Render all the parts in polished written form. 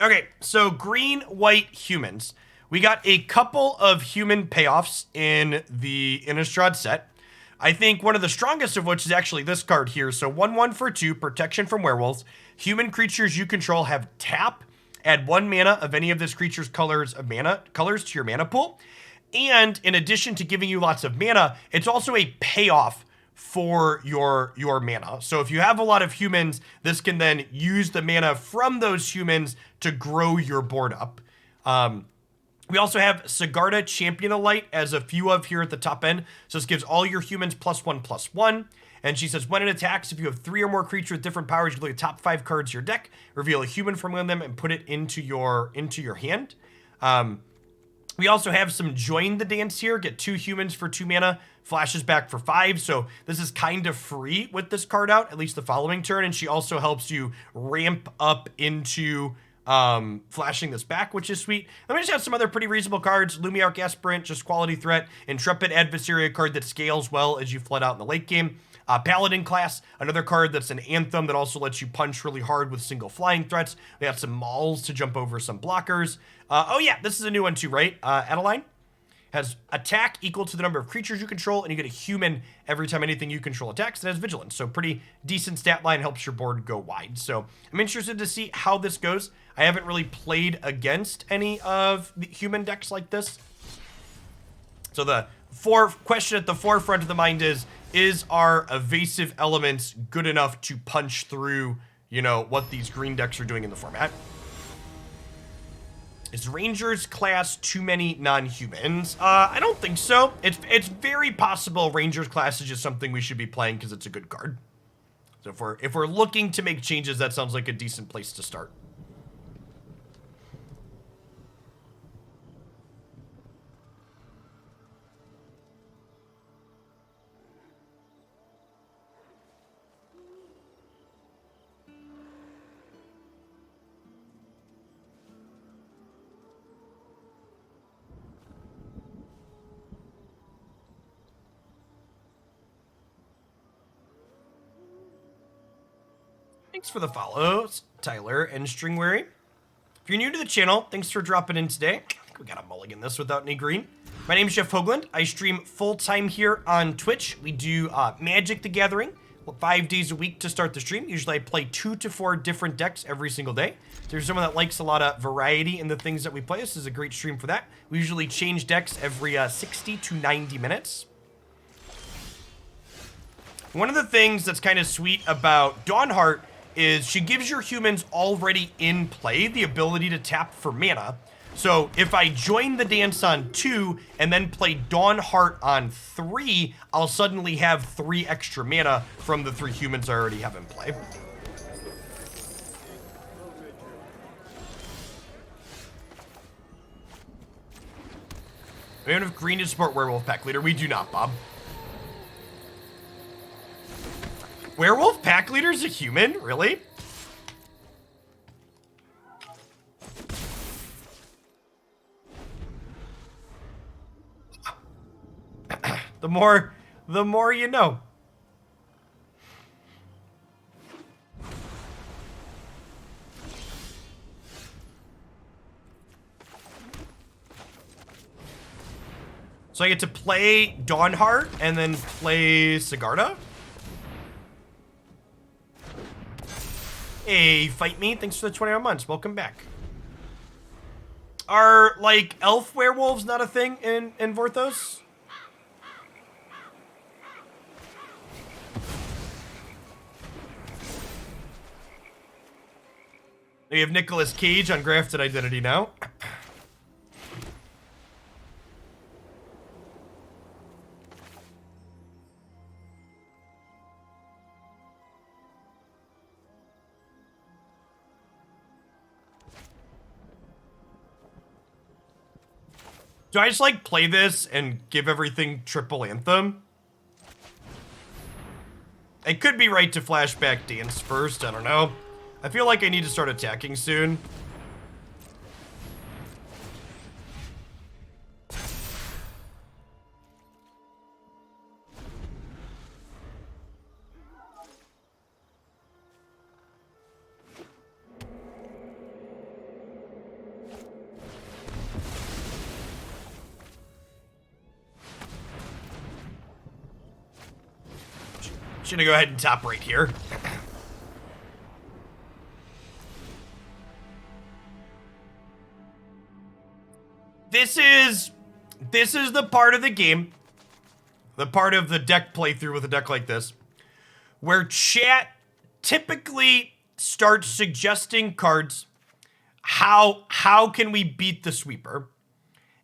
Okay, so green, white, humans. We got a couple of human payoffs in the Innistrad set. I think one of the strongest of which is actually this card here. So 1/1 for 2, protection from werewolves. Human creatures you control have tap. Add 1 mana of any of this creature's colors to your mana pool. And in addition to giving you lots of mana, it's also a payoff for your mana. So if you have a lot of humans, this can then use the mana from those humans to grow your board up. We also have Sigarda, Champion of Light, as a few of here at the top end. So this gives all your humans +1/+1. And she says, when it attacks, if you have 3 or more creatures with different powers, you look at the top 5 cards of your deck, reveal a human from one of them, and put it into your hand. We also have some Join the Dance here. Get 2 humans for 2 mana, flashes back for 5. So this is kind of free with this card out, at least the following turn. And she also helps you ramp up into flashing this back, which is sweet. Then we just have some other pretty reasonable cards. Luminarch Aspirant, just quality threat. Intrepid Adversary, a card that scales well as you flood out in the late game. Paladin class, another card that's an anthem that also lets you punch really hard with single flying threats. We have some mauls to jump over some blockers. Oh yeah, this is a new one too, right? Adeline has attack equal to the number of creatures you control, and you get a human every time anything you control attacks. It has vigilance, so pretty decent stat line, helps your board go wide. So I'm interested to see how this goes. I haven't really played against any of the human decks like this. So the question at the forefront of the mind is our evasive elements good enough to punch through, you know, what these green decks are doing in the format? Is Rangers class too many non-humans? I don't think so. It's very possible Rangers class is just something we should be playing because it's a good card. So if we're looking to make changes, that sounds like a decent place to start. Thanks for the follows, Tyler and Stringwary. If you're new to the channel, thanks for dropping in today. I think we got a mulligan this without any green. My name is Jeff Hoagland. I stream full-time here on Twitch. We do Magic the Gathering 5 days a week to start the stream. Usually I play 2 to 4 different decks every single day. If there's someone that likes a lot of variety in the things that we play, this is a great stream for that. We usually change decks every 60 to 90 minutes. One of the things that's kind of sweet about Dawnhart is she gives your humans already in play the ability to tap for mana. So if I join the dance on 2 and then play Dawnhart on 3, I'll suddenly have 3 extra mana from the 3 humans I already have in play. We don't have green to support Werewolf Pack Leader. We do not, Bob. Werewolf Pack Leader's a human? Really? The more you know. So I get to play Dawnhart and then play Sigarda? Hey, Fight Me, thanks for the 21 months. Welcome back. Are, like, elf werewolves not a thing in Vorthos? We have Nicolas Cage on Grafted Identity now. Do I just, like, play this and give everything triple anthem? It could be right to flashback dance first, I don't know. I feel like I need to start attacking soon. Just gonna go ahead and top right here. This is the part of the game, the part of the deck playthrough with a deck like this, where chat typically starts suggesting cards. How can we beat the sweeper?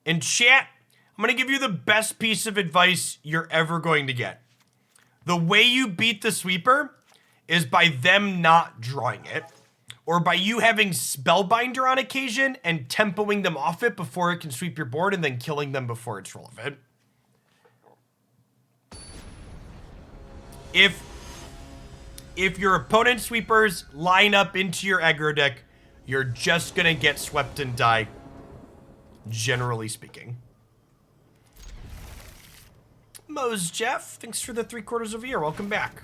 And chat, I'm gonna give you the best piece of advice you're ever going to get. The way you beat the sweeper is by them not drawing it, or by you having Spellbinder on occasion and tempoing them off it before it can sweep your board and then killing them before it's relevant. If your opponent's sweepers line up into your aggro deck, you're just gonna get swept and die, generally speaking. Mose Jeff, thanks for the 3/4 of a year. Welcome back.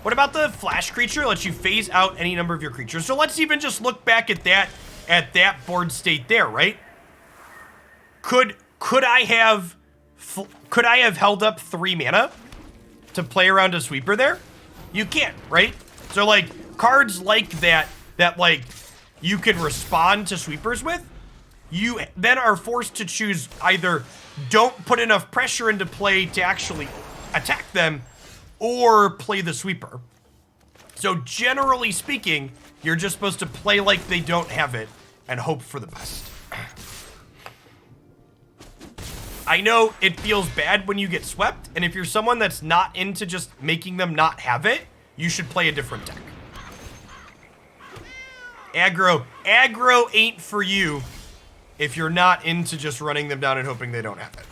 What about the flash creature? Lets you phase out any number of your creatures. So let's even just look back at that board state there, right? Could I have held up 3 mana to play around a sweeper there? You can't, right? So like cards like that like you can respond to sweepers with, you then are forced to choose either don't put enough pressure into play to actually attack them, or play the sweeper. So generally speaking, you're just supposed to play like they don't have it and hope for the best. I know it feels bad when you get swept, and if you're someone that's not into just making them not have it, you should play a different deck. Aggro ain't for you if you're not into just running them down and hoping they don't have it.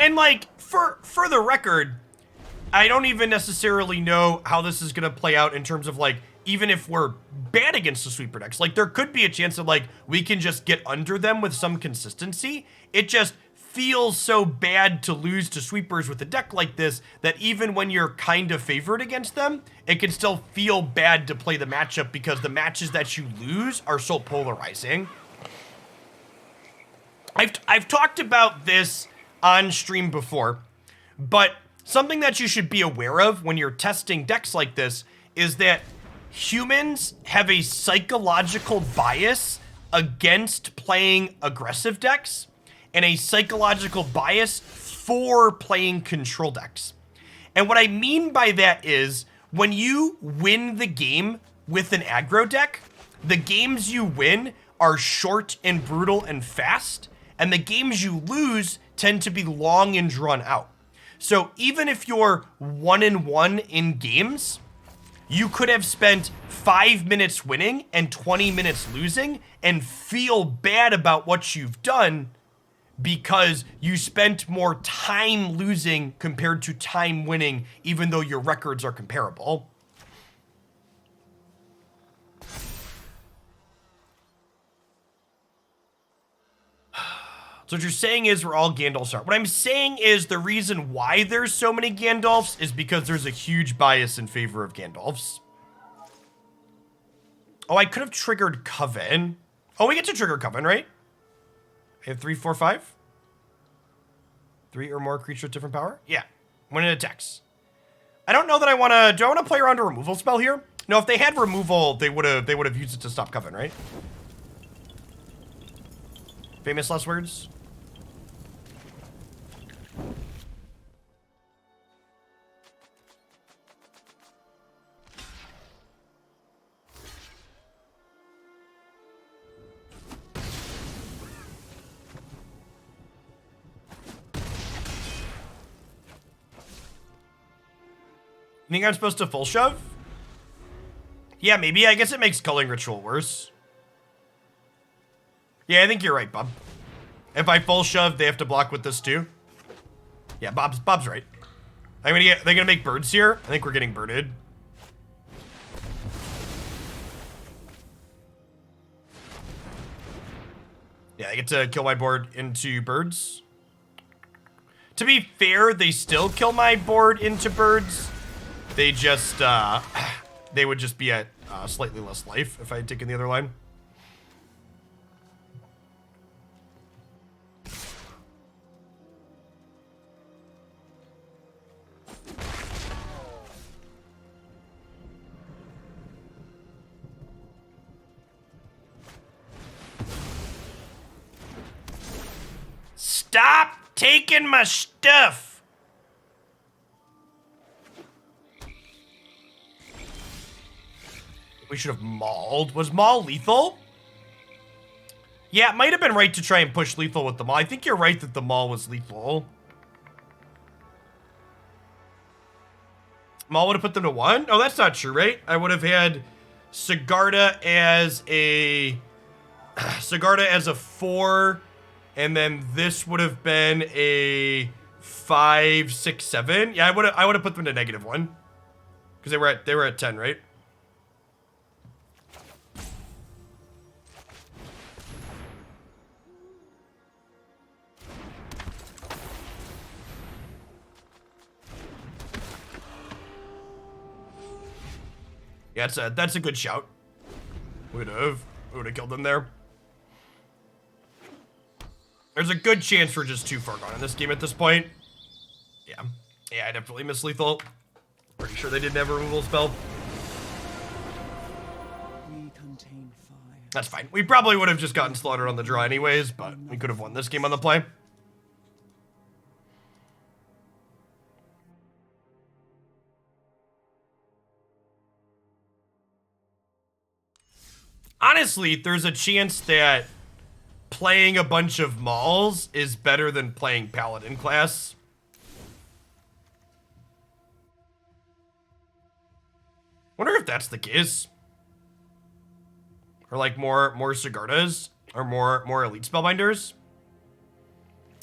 And like, for the record, I don't even necessarily know how this is going to play out in terms of like, even if we're bad against the sweeper decks, like there could be a chance that like we can just get under them with some consistency. It just feels so bad to lose to sweepers with a deck like this that even when you're kind of favored against them, it can still feel bad to play the matchup because the matches that you lose are so polarizing. I've talked about this on stream before, but something that you should be aware of when you're testing decks like this is that humans have a psychological bias against playing aggressive decks and a psychological bias for playing control decks. And what I mean by that is when you win the game with an aggro deck, the games you win are short and brutal and fast, and the games you lose tend to be long and drawn out. So even if you're 1-1 in games, you could have spent 5 minutes winning and 20 minutes losing and feel bad about what you've done because you spent more time losing compared to time winning, even though your records are comparable. So what you're saying is we're all Gandalfs are. What I'm saying is the reason why there's so many Gandalfs is because there's a huge bias in favor of Gandalfs. Oh, I could have triggered Coven. Oh, we get to trigger Coven, right? I have 3, 4, 5. 3 or more creatures with different power? Yeah, when it attacks. I don't know that I want to... Do I want to play around a removal spell here? No, if they had removal, they would have used it to stop Coven, right? Famous last words? You think I'm supposed to full shove? Yeah, maybe. I guess it makes Culling Ritual worse. Yeah, I think you're right, Bob. If I full shove, they have to block with this too. Yeah, Bob's right. They're gonna make birds here. I think we're getting birded. Yeah, I get to kill my board into birds. To be fair, they still kill my board into birds. They just, they would just be at slightly less life if I had taken the other line. Stop taking my stuff. We should have mauled. Was Maul lethal? Yeah, it might have been right to try and push lethal with the Maul. I think you're right that the Maul was lethal. Maul would have put them to 1? Oh, that's not true, right? I would have had Sigarda as a... Sigarda as a 4... And then this would have been a 5, 6, 7. Yeah, I would have put them to -1. Because they were at 10, right? Yeah, that's a good shout. Would have killed them there. There's a good chance we're just too far gone in this game at this point. Yeah, I definitely missed lethal. Pretty sure they didn't have a removal spell. We contain fire. That's fine. We probably would have just gotten slaughtered on the draw anyways, but we could have won this game on the play. Honestly, there's a chance that playing a bunch of Mauls is better than playing Paladin class. Wonder if that's the case. Or like more Sigardas, or more Elite Spellbinders.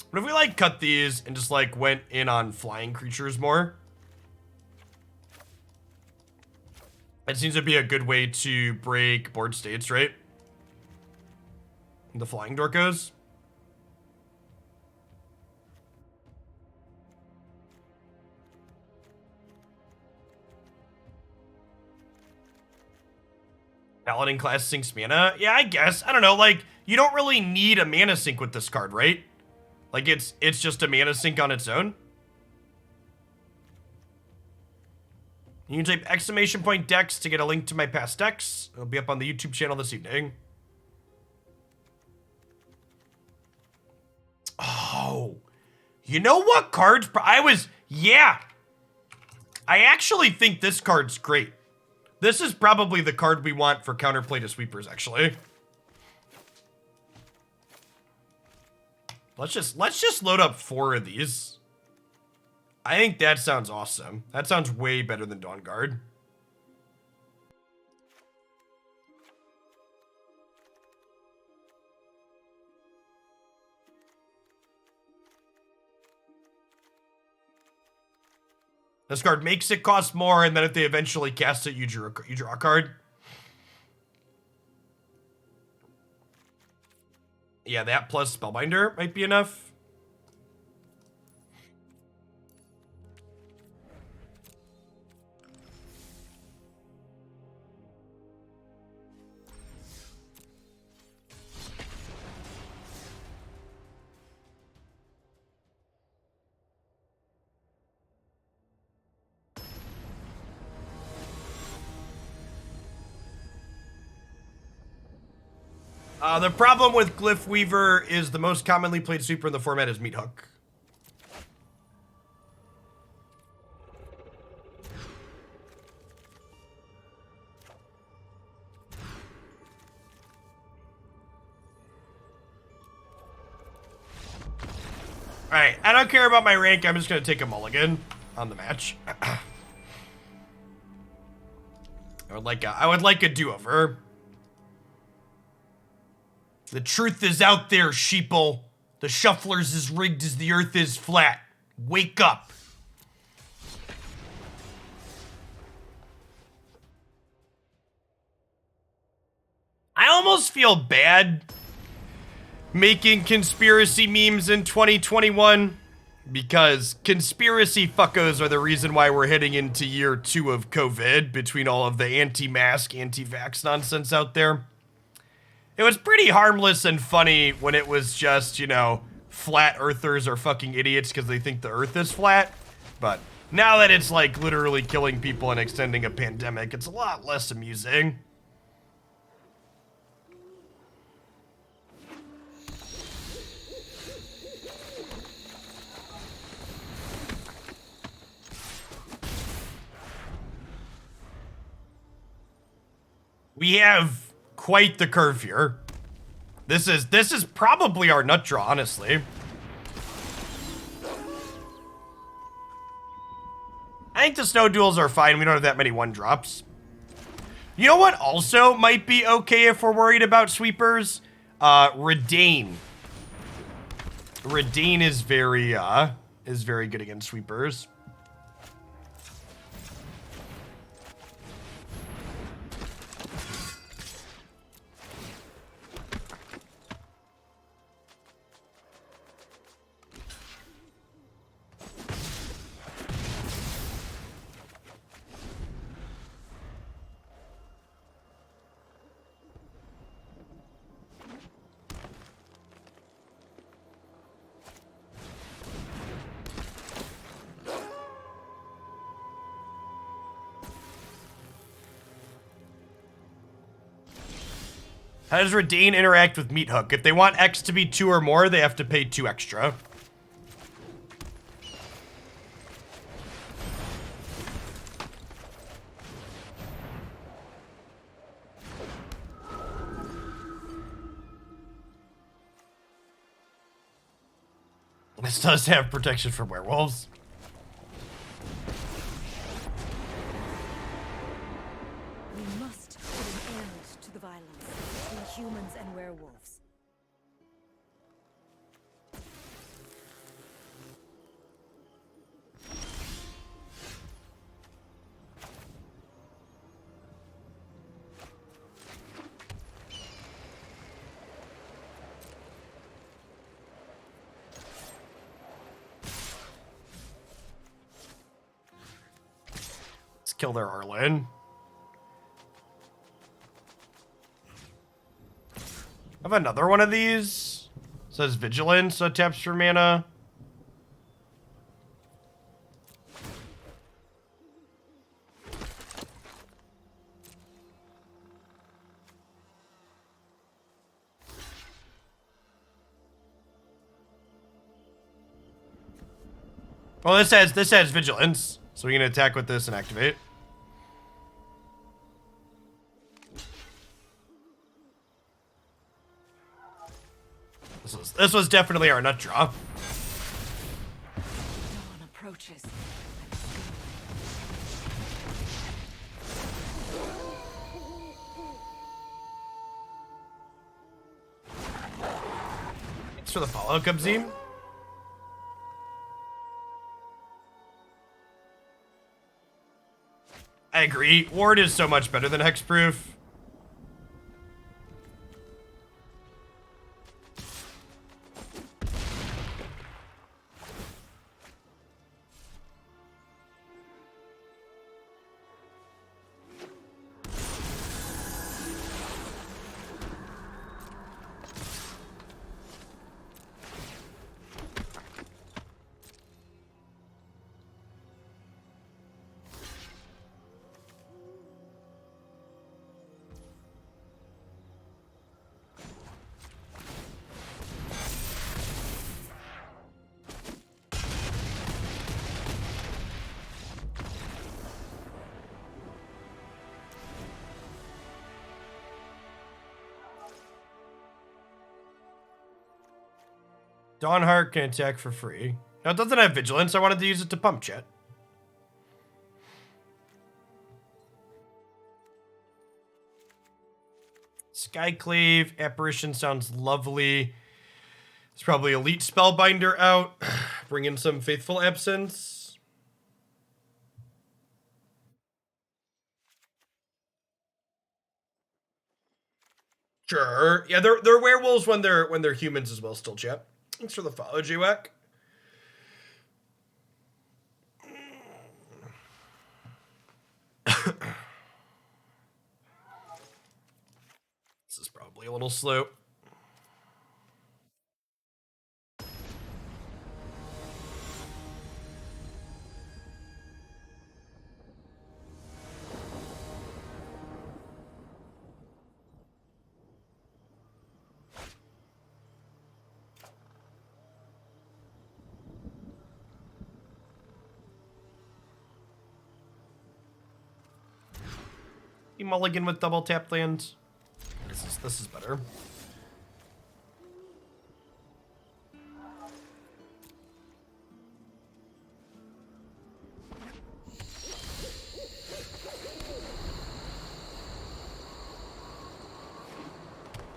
What if we like cut these and just like went in on flying creatures more? It seems to be a good way to break board states, right? The flying Dorkos. Paladin class sinks mana? Yeah, I guess. I don't know, like, you don't really need a mana sink with this card, right? Like, it's just a mana sink on its own. You can type !Dex to get a link to my past decks. It'll be up on the YouTube channel this evening. Oh, you know what cards? Yeah. I actually think this card's great. This is probably the card we want for counterplay to sweepers, actually. Let's just load up 4 of these. I think that sounds awesome. That sounds way better than Dawn Guard. This card makes it cost more, and then if they eventually cast it, you draw a card. Yeah, that plus Spellbinder might be enough. The problem with Glyph Weaver is the most commonly played sweeper in the format is Meat Hook. Alright, I don't care about my rank, I'm just gonna take a mulligan on the match. I would like a do-over. The truth is out there, sheeple. The shuffler's as rigged as the earth is flat. Wake up. I almost feel bad making conspiracy memes in 2021. Because conspiracy fuckos are the reason why we're heading into year 2 of COVID between all of the anti-mask, anti-vax nonsense out there. It was pretty harmless and funny when it was just, you know, flat earthers are fucking idiots because they think the earth is flat. But now that it's like literally killing people and extending a pandemic, it's a lot less amusing. We have quite the curve here. This is probably our nut draw, honestly. I think the snow duels are fine. We don't have that many 1-drops. You know what also might be okay if we're worried about sweepers? Reidane. Reidane is very good against sweepers. How does Reidane interact with Meat Hook? If they want X to be 2 or more, they have to pay 2 extra. This does have protection from werewolves. We must put an end to the violence between humans and werewolves. Let's kill their Arlen. I have another one of these. It says Vigilance, so it taps for mana. Well, this has Vigilance, so we can attack with this and activate. This was definitely our nut draw. Dawn approaches. Thanks for the follow, Cubzine. I agree. Ward is so much better than Hexproof. Dawnhart can attack for free. Now, it doesn't have Vigilance. I wanted to use it to pump chat. Skyclave Apparition sounds lovely. There's probably Elite Spellbinder out. Bring in some Fateful Absence. Sure. Yeah, they're werewolves when they're humans as well still, chat. Thanks for the follow, J-Wack. Probably a little slow. Mulligan with double tap lands. This is better.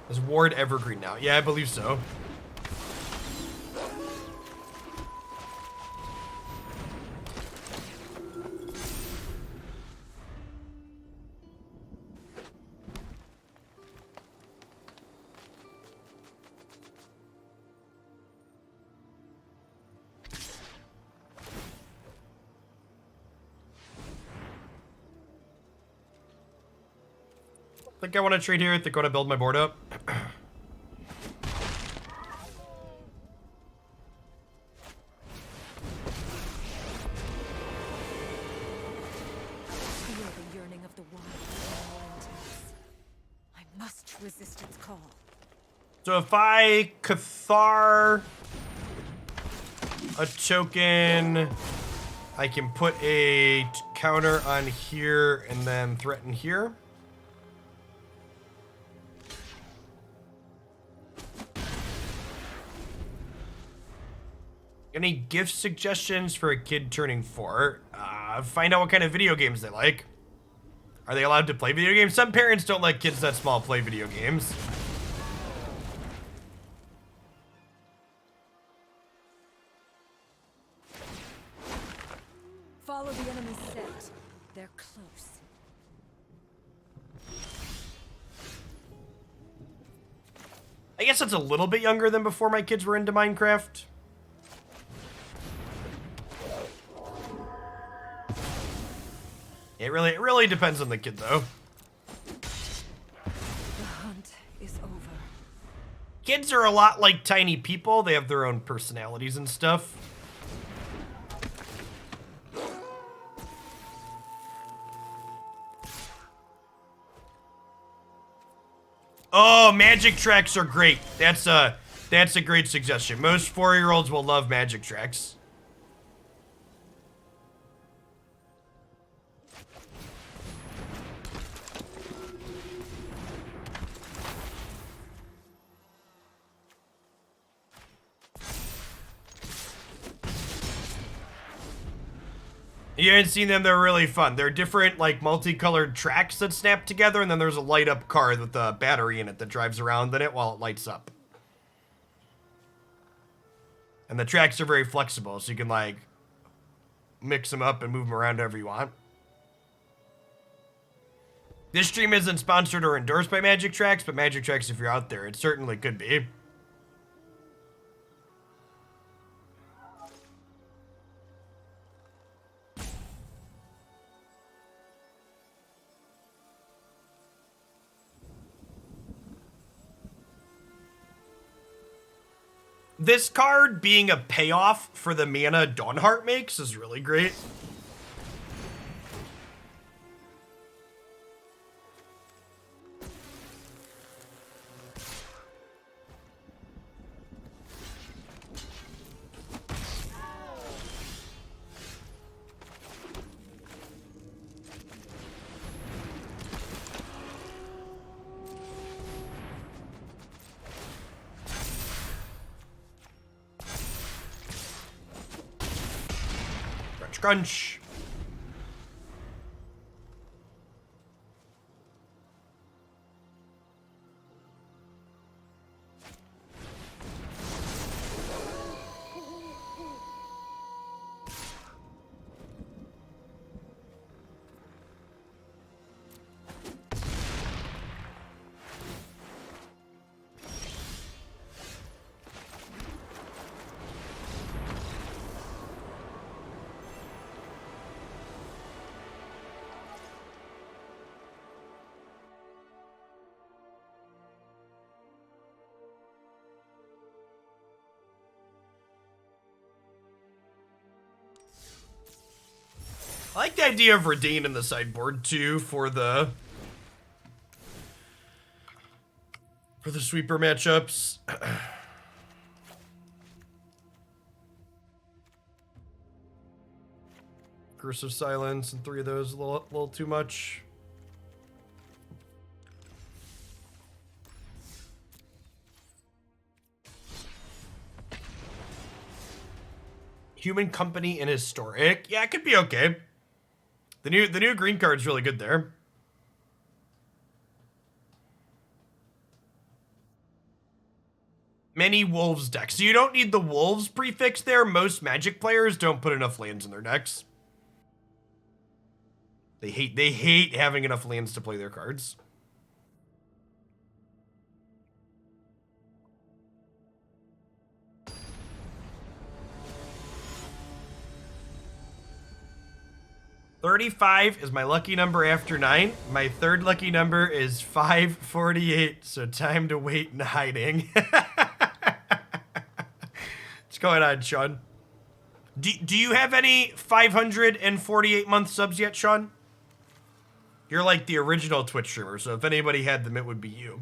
Is Ward evergreen now? Yeah, I believe so. I think I want to trade here. I think I want to build my board up. Feel the yearning of the wild is more intense. I must resist its call. So if I Cathar a token, I can put a counter on here and then threaten here. Any gift suggestions for a kid turning 4? Find out what kind of video games they like. Are they allowed to play video games? Some parents don't let kids that small play video games. Follow the enemy's scent. They're close. I guess it's a little bit younger than before my kids were into Minecraft. It really depends on the kid, though. The hunt is over. Kids are a lot like tiny people. They have their own personalities and stuff. Oh, magic tracks are great. That's a great suggestion. Most 4-year-olds will love magic tracks. You haven't seen them, they're really fun. They're different, like, multicolored tracks that snap together, and then there's a light-up car with a battery in it that drives around in it while it lights up. And the tracks are very flexible, so you can, like, mix them up and move them around however you want. This stream isn't sponsored or endorsed by Magic Tracks, but Magic Tracks, if you're out there, it certainly could be. This card being a payoff for the mana Dawnhart makes is really great. Crunch. I like the idea of Reidane in the sideboard too for the sweeper matchups. Curse of Silence and 3 of those a little too much. Human Company and Historic. Yeah, it could be okay. The new green card's really good there. Many Wolves decks. So you don't need the Wolves prefix there. Most Magic players don't put enough lands in their decks. They hate having enough lands to play their cards. $35 is my lucky number after 9. My third lucky number is 548, so time to wait in hiding. What's going on, Sean? Do you have any 548-month subs yet, Sean? You're like the original Twitch streamer, so if anybody had them, it would be you.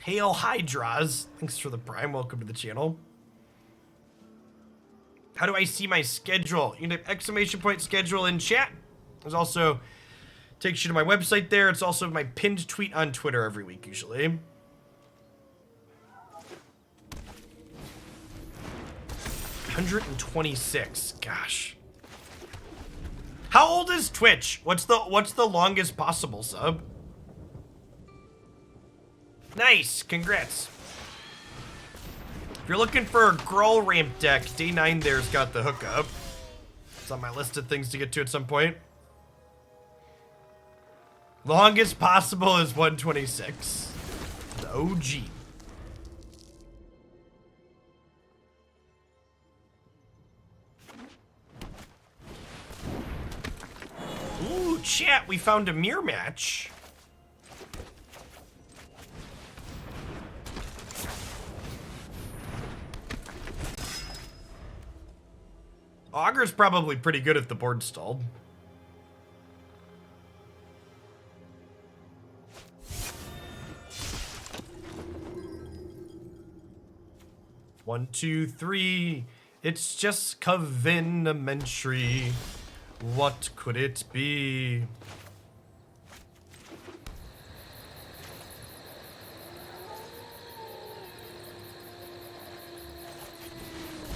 Hail Hydras. Thanks for the prime. Welcome to the channel. How do I see my schedule? You can type exclamation point schedule in chat. There's also, takes you to my website there. It's also my pinned tweet on Twitter every week, usually. $126. Gosh. How old is Twitch? What's the longest possible sub? Nice. Congrats. If you're looking for a Gruul ramp deck, day 9 there's got the hookup. It's on my list of things to get to at some point. Longest possible is 126. The OG. Ooh, chat, we found a mirror match. Augur's probably pretty good if the board's stalled. One, two, three. It's just Covenantry. What could it be?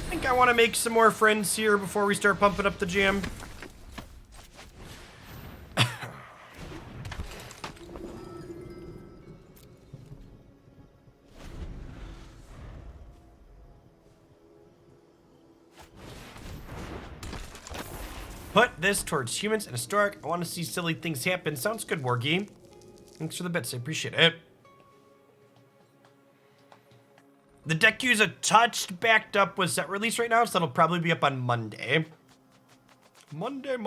I think I want to make some more friends here before we start pumping up the jam. Put this towards humans and historic. I want to see silly things happen. Sounds good, Wargame. Thanks for the bits. I appreciate it. The deck queue's a touch backed up with set release right now, so that'll probably be up on Monday. Monday.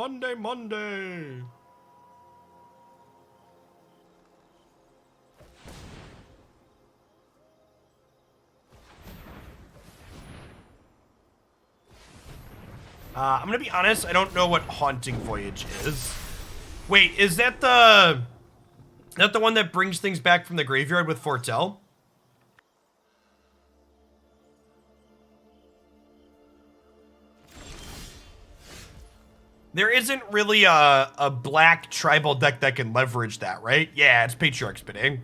I'm gonna be honest, I don't know what Haunting Voyage is. Wait, is that the one that brings things back from the graveyard with Fortell? There isn't really a black tribal deck that can leverage that, right? Yeah, it's Patriarch Spinning.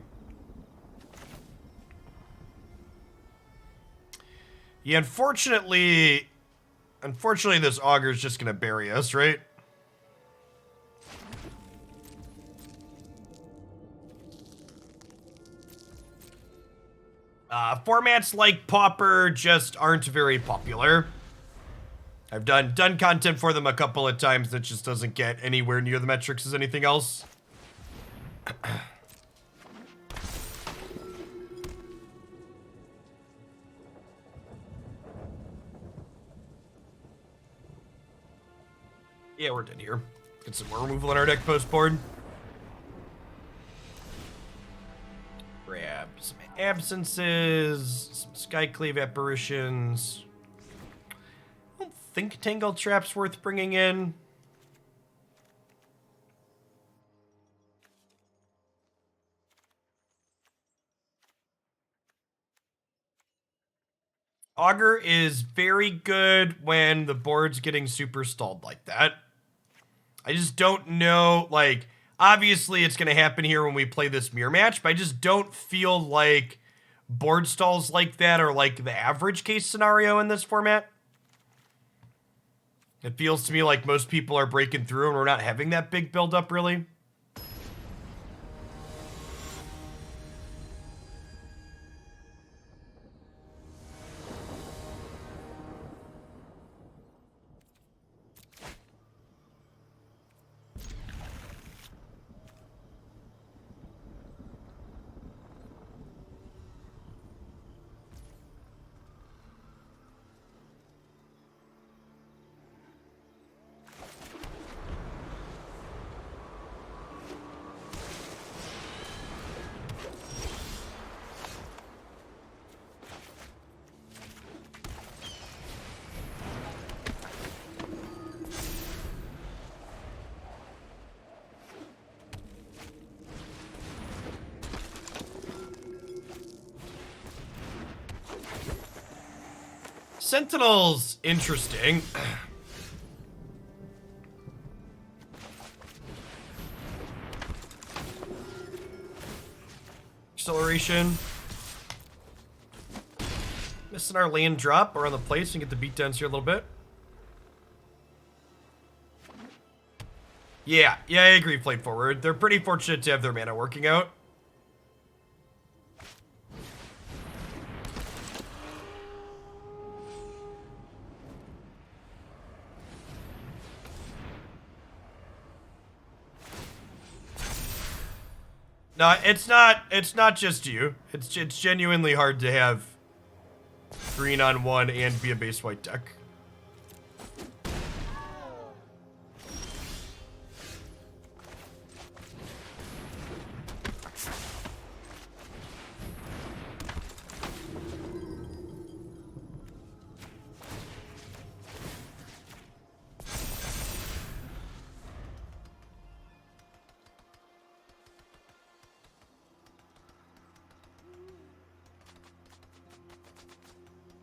Yeah, unfortunately, this Augur's just gonna bury us, right? Formats like Pauper just aren't very popular. I've done content for them a couple of times that just doesn't get anywhere near the metrics as anything else. Yeah, we're done here. Get some more removal in our deck post board. Grab some absences, some Skyclave Apparitions. I don't think Tangletrap's worth bringing in. Augur is very good when the board's getting super stalled like that. I just don't know, like, obviously it's going to happen here when we play this mirror match, but I just don't feel like board stalls like that are like the average case scenario in this format. It feels to me like most people are breaking through and we're not having that big build-up, really. Sentinel's interesting. Acceleration. Missing our land drop around the place and get the beatdowns here a little bit. Yeah, I agree, played forward. They're pretty fortunate to have their mana working out. No, it's not just you. It's genuinely hard to have green on one and be a base white deck.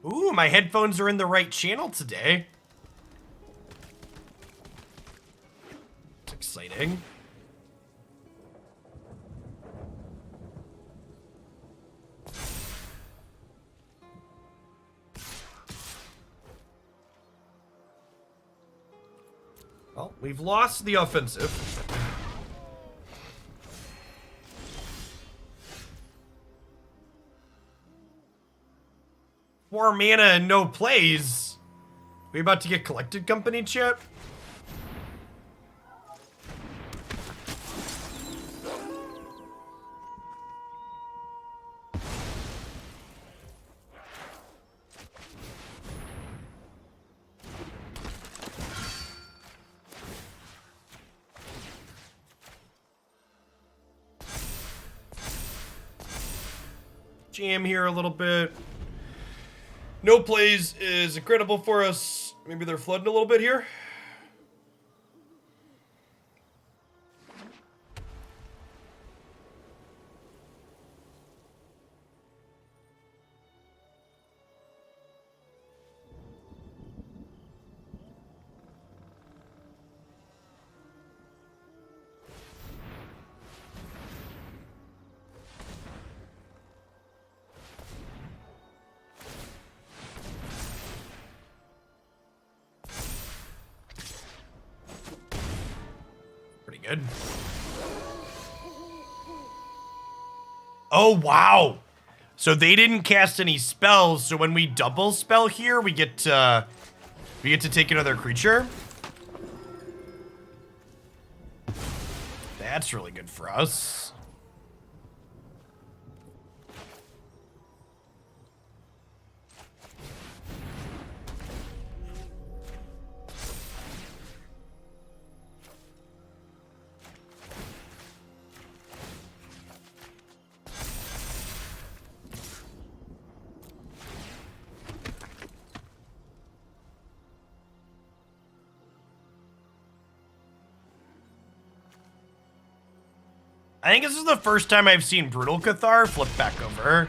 Ooh, my headphones are in the right channel today. It's exciting. Well, we've lost the offensive. 4 mana and no plays. We about to get collected company chip? Jam here a little bit. No plays is incredible for us. Maybe they're flooding a little bit here. Pretty good. Oh, wow. So they didn't cast any spells, so when we double spell here, we get to take another creature. That's really good for us. I think this is the first time I've seen Brutal Cathar flip back over.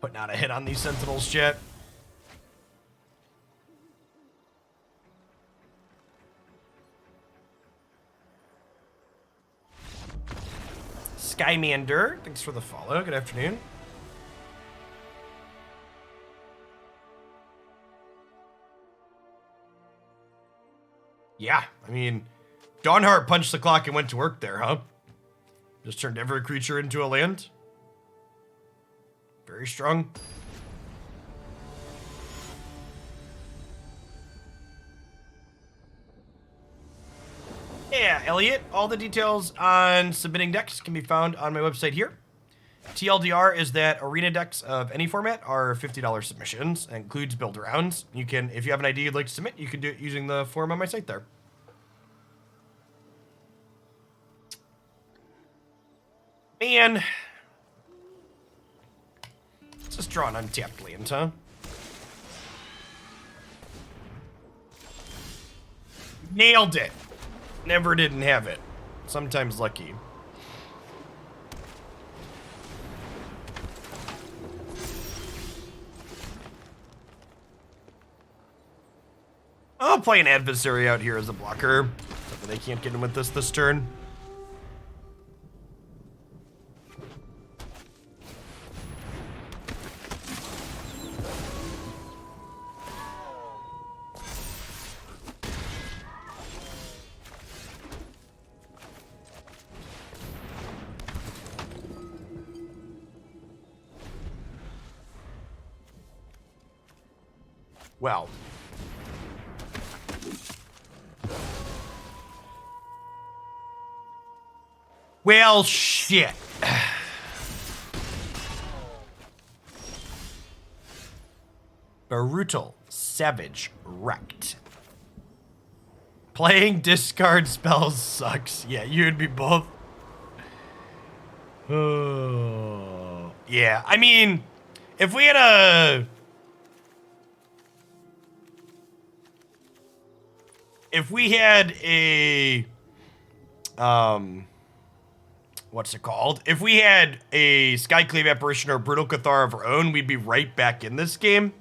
Putting out a hit on these Sentinels yet. Skymander, thanks for the follow. Good afternoon. Yeah, I mean, Dawnhart punched the clock and went to work there, huh? Just turned every creature into a land. Very strong. Yeah, Elliot, all the details on submitting decks can be found on my website here. TLDR is that arena decks of any format are $50 submissions. It includes build rounds. You can, if you have an idea you'd like to submit, you can do it using the form on my site there. Man. Let's just draw an untapped land, huh? Nailed it. Never didn't have it. Sometimes lucky. I'll play an adversary out here as a blocker. So they can't get in with this turn. Well. Well, shit. Brutal, savage, wrecked. Playing discard spells sucks. Yeah, you would be both. Oh. Yeah, I mean, if we had a... If we had a... what's it called? If we had a Skyclave Apparition or Brutal Cathar of our own, we'd be right back in this game.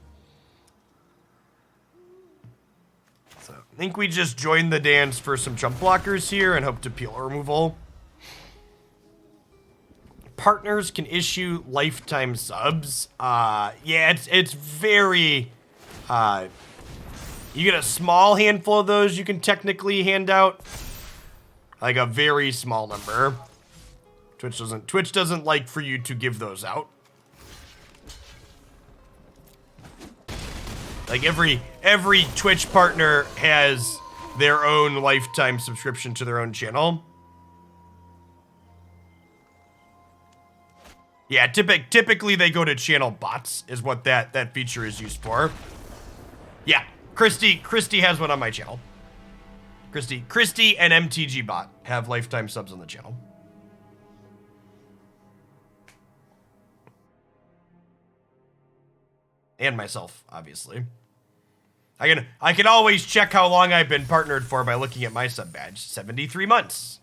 So I think we just joined the dance for some jump blockers here and hope to peel removal. Partners can issue lifetime subs. Yeah, it's very... you get a small handful of those you can technically hand out. Like a very small number. Twitch doesn't like for you to give those out. Like every Twitch partner has their own lifetime subscription to their own channel. Yeah, typically they go to channel bots is what that feature is used for. Yeah, Christy has one on my channel. Christy and MTG bot have lifetime subs on the channel. And myself, obviously. I can always check how long I've been partnered for by looking at my sub badge. 73 months.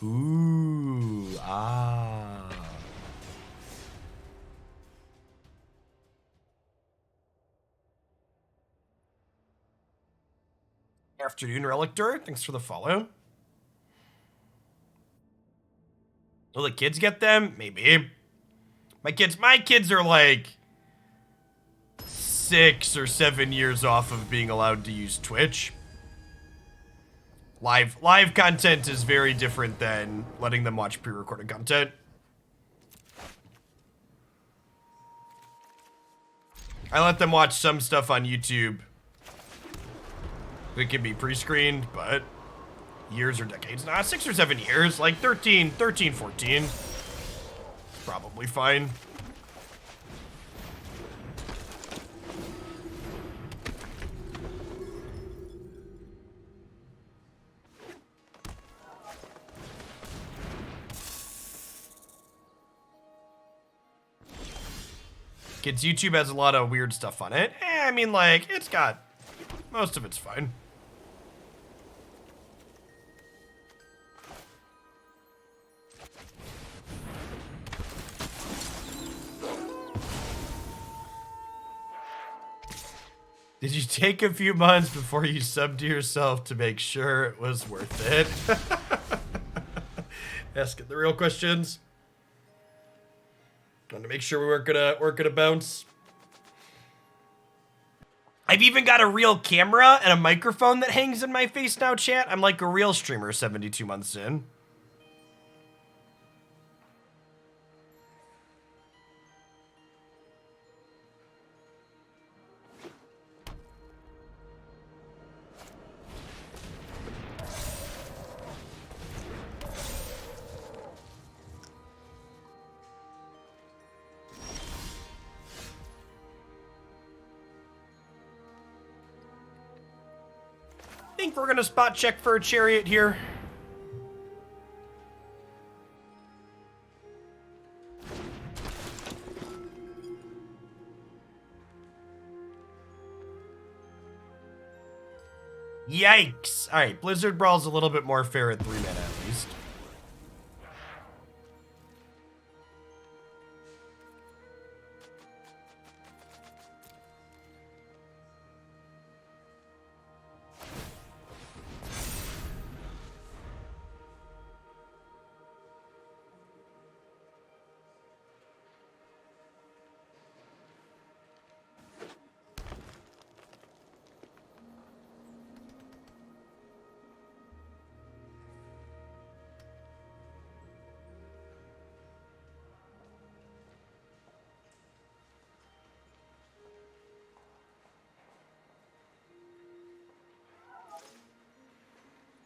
Ooh, ah. Afternoon, Relictor. Thanks for the follow. Will the kids get them? Maybe. My kids are like 6 or 7 years off of being allowed to use Twitch. Live content is very different than letting them watch pre-recorded content. I let them watch some stuff on YouTube. It can be pre-screened, but years or decades. Nah, 6 or 7 years, like 13, 14. Probably fine. Kids YouTube has a lot of weird stuff on it. I mean, like, it's got Most of it's fine. Did you take a few months before you subbed to yourself to make sure it was worth it? Asking the real questions. Wanted to make sure we weren't gonna bounce. I've even got a real camera and a microphone that hangs in my face now, chat. I'm like a real streamer 72 months in. I think we're gonna spot check for a chariot here. Yikes. All right, Blizzard Brawl's a little bit more fair at 3 mana at least.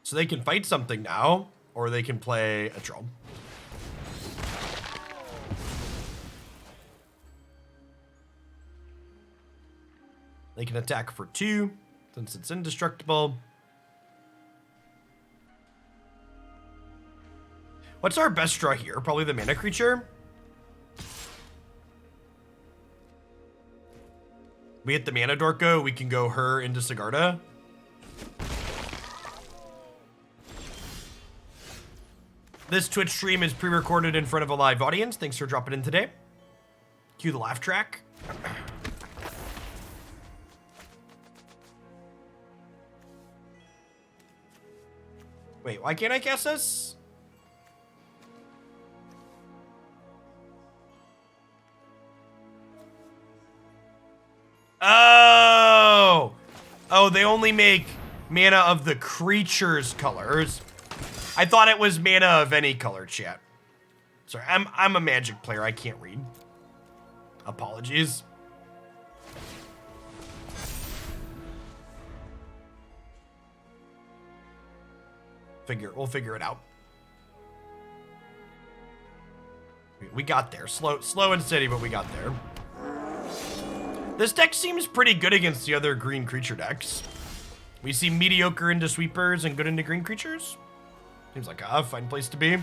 So they can fight something now, or they can play a troll. They can attack for 2, since it's indestructible. What's our best draw here? Probably the mana creature. We hit the mana Dorko, we can go her into Sigarda. This Twitch stream is pre-recorded in front of a live audience. Thanks for dropping in today. Cue the laugh track. Wait, why can't I cast this? Oh! Oh, they only make mana of the creature's colors. I thought it was mana of any color, chat. Sorry, I'm a Magic player. I can't read. Apologies. We'll figure it out. We got there. Slow and steady, but we got there. This deck seems pretty good against the other green creature decks. We see mediocre into sweepers and good into green creatures. Seems like a fine place to be.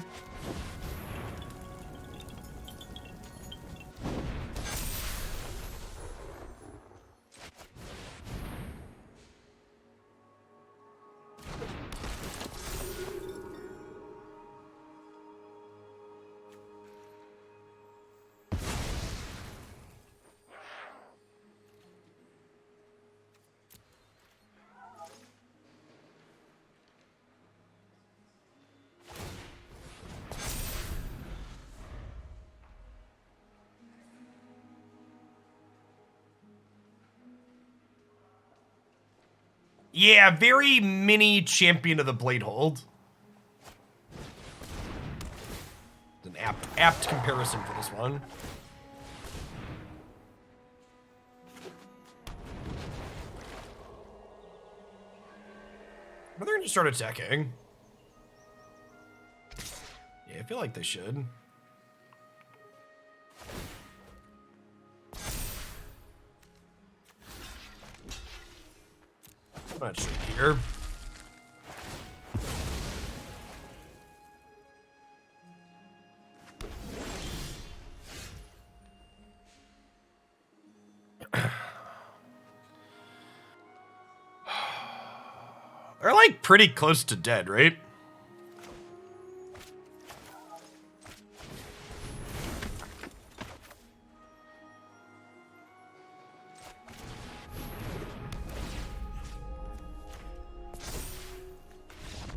Yeah, very mini Champion of the Bladehold. An apt comparison for this one. Are they going to start attacking? Yeah, I feel like they should. I'm not sure here. They're like pretty close to dead, right?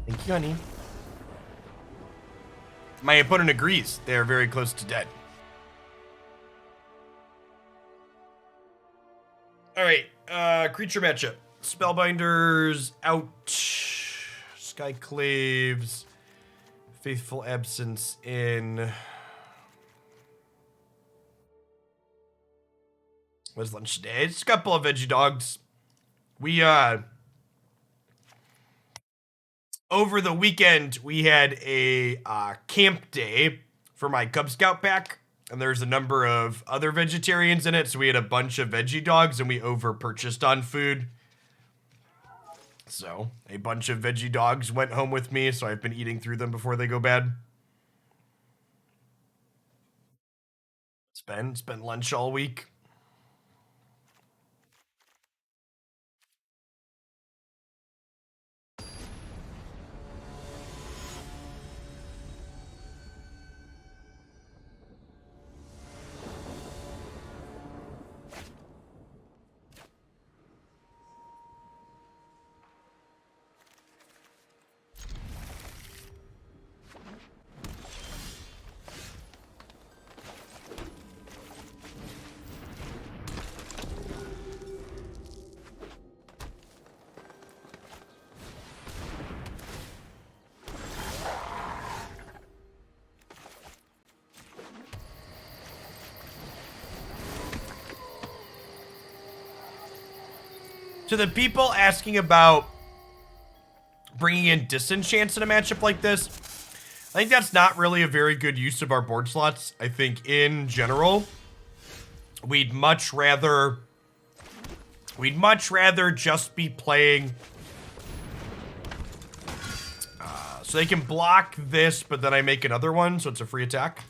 Thank you, honey. My opponent agrees. They are very close to dead. All right, creature matchup. Spellbinders out. Skyclaves. Fateful Absence in. What's lunch today? It's a couple of veggie dogs. We, over the weekend, we had a camp day for my Cub Scout pack, and there's a number of other vegetarians in it, so we had a bunch of veggie dogs, and we over-purchased on food. So, a bunch of veggie dogs went home with me, so I've been eating through them before they go bad. It's been lunch all week. To the people asking about bringing in disenchants in a matchup like this, I think that's not really a very good use of our board slots. I think in general, we'd much rather just be playing so they can block this, but then I make another one, so it's a free attack.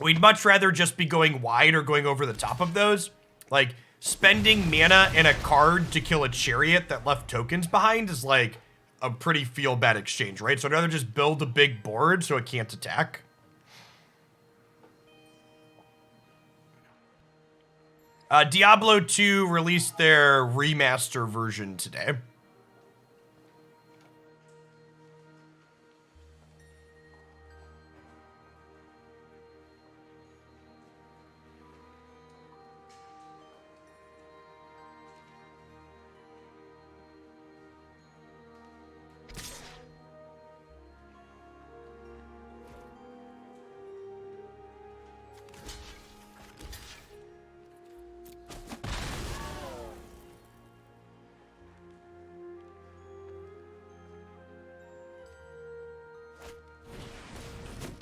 We'd much rather just be going wide or going over the top of those. Like, spending mana and a card to kill a chariot that left tokens behind is like a pretty feel-bad exchange, right? So I'd rather just build a big board so it can't attack. Diablo 2 released their remaster version today.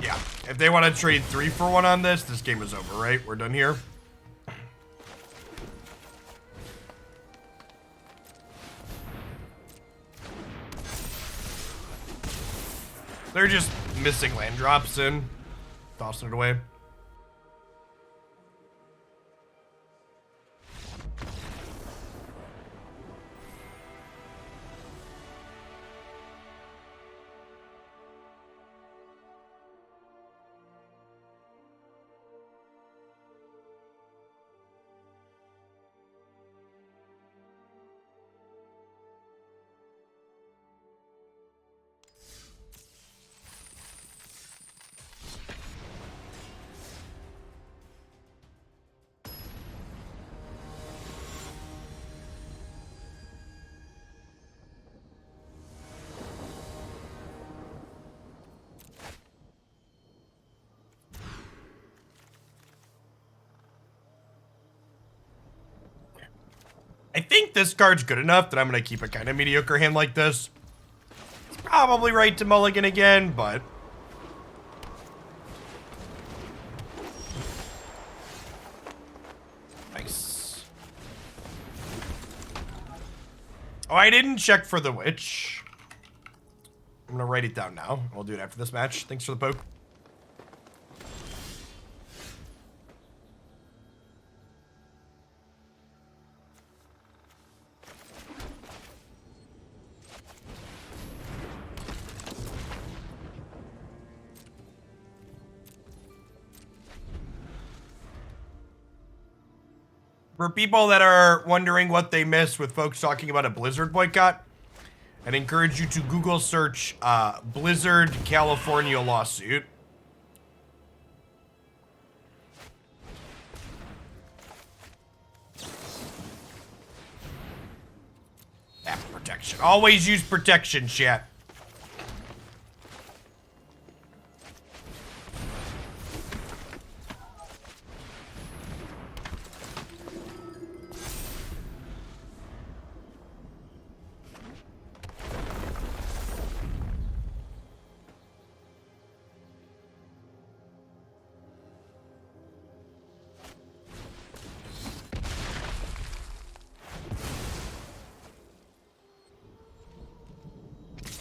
Yeah, if they want to trade 3 for 1 on this game is over, right? We're done here. They're just missing land drops and tossing it away. I think this card's good enough that I'm going to keep a kind of mediocre hand like this. It's probably right to mulligan again, but... Nice. Oh, I didn't check for the witch. I'm going to write it down now. We'll do it after this match. Thanks for the poke. For people that are wondering what they missed with folks talking about a Blizzard boycott, I'd encourage you to Google search Blizzard California lawsuit. Protection. Always use protection, chat.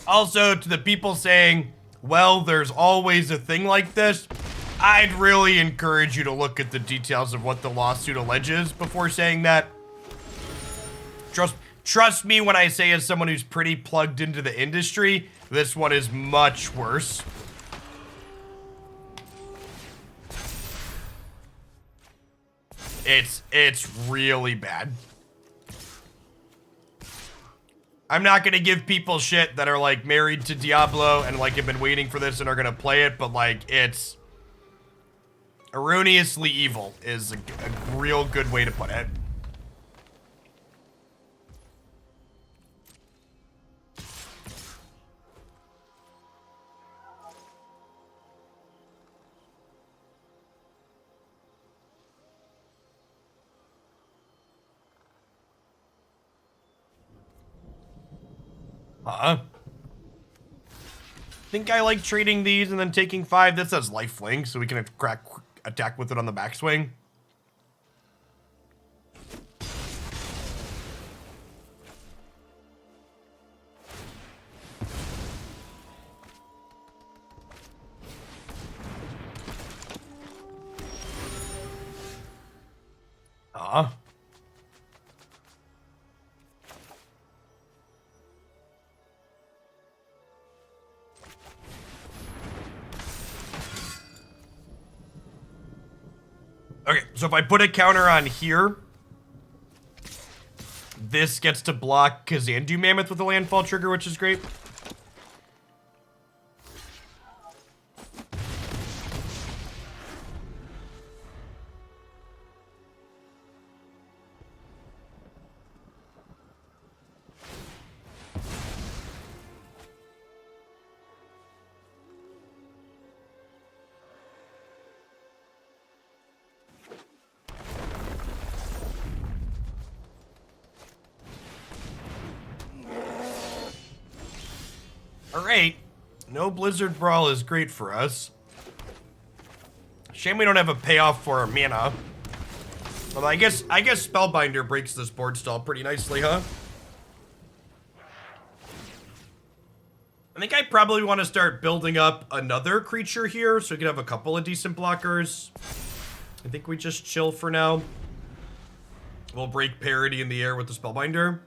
Also, to the people saying, well, there's always a thing like this, I'd really encourage you to look at the details of what the lawsuit alleges before saying that. Trust me when I say, as someone who's pretty plugged into the industry, this one is much worse. It's really bad. I'm not gonna give people shit that are like married to Diablo and like have been waiting for this and are gonna play it, but like it's erroneously evil is a real good way to put it. Think I like trading these and then taking 5. This says lifelink, so we can attack with it on the backswing. Okay, so if I put a counter on here, this gets to block Kazandu Mammoth with a landfall trigger, which is great. Alright, no Blizzard Brawl is great for us. Shame we don't have a payoff for our mana. Well, I guess Spellbinder breaks this board stall pretty nicely, huh? I think I probably want to start building up another creature here so we can have a couple of decent blockers. I think we just chill for now. We'll break parity in the air with the Spellbinder.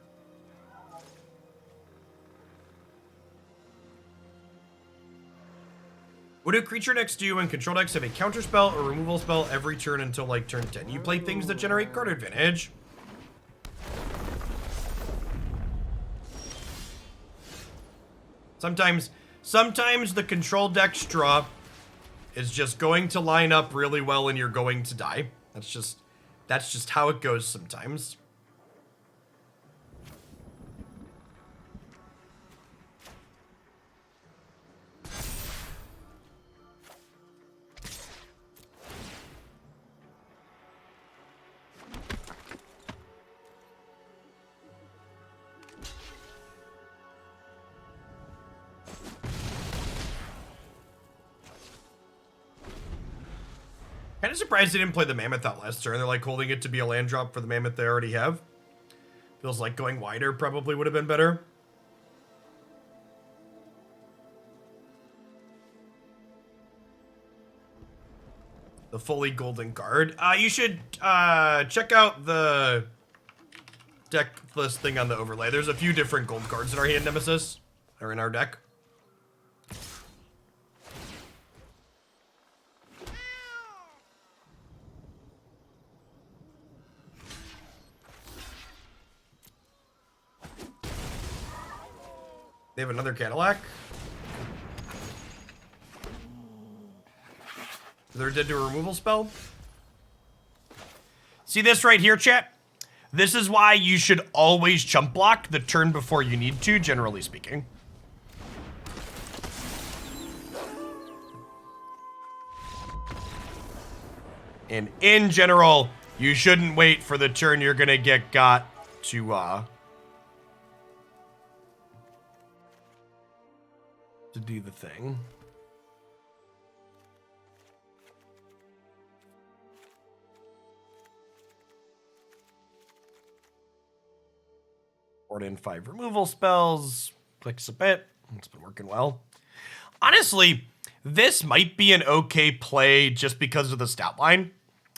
Would a creature next to you in control decks have a counter spell or removal spell every turn until like turn 10? You play things that generate card advantage. Sometimes the control deck's draw is just going to line up really well and you're going to die. That's just how it goes sometimes. Kind of surprised they didn't play the Mammoth out last turn. They're like holding it to be a land drop for the Mammoth they already have. Feels like going wider probably would have been better. The fully golden card. You should check out the deck list thing on the overlay. There's a few different gold cards in our hand nemesis, or in our deck. They have another Cadillac. They're dead to a removal spell. See this right here, chat? This is why you should always chump block the turn before you need to, generally speaking. And in general, you shouldn't wait for the turn you're gonna get got to do the thing. Board in 5 removal spells. Clicks a bit. It's been working well. Honestly, this might be an okay play just because of the stat line.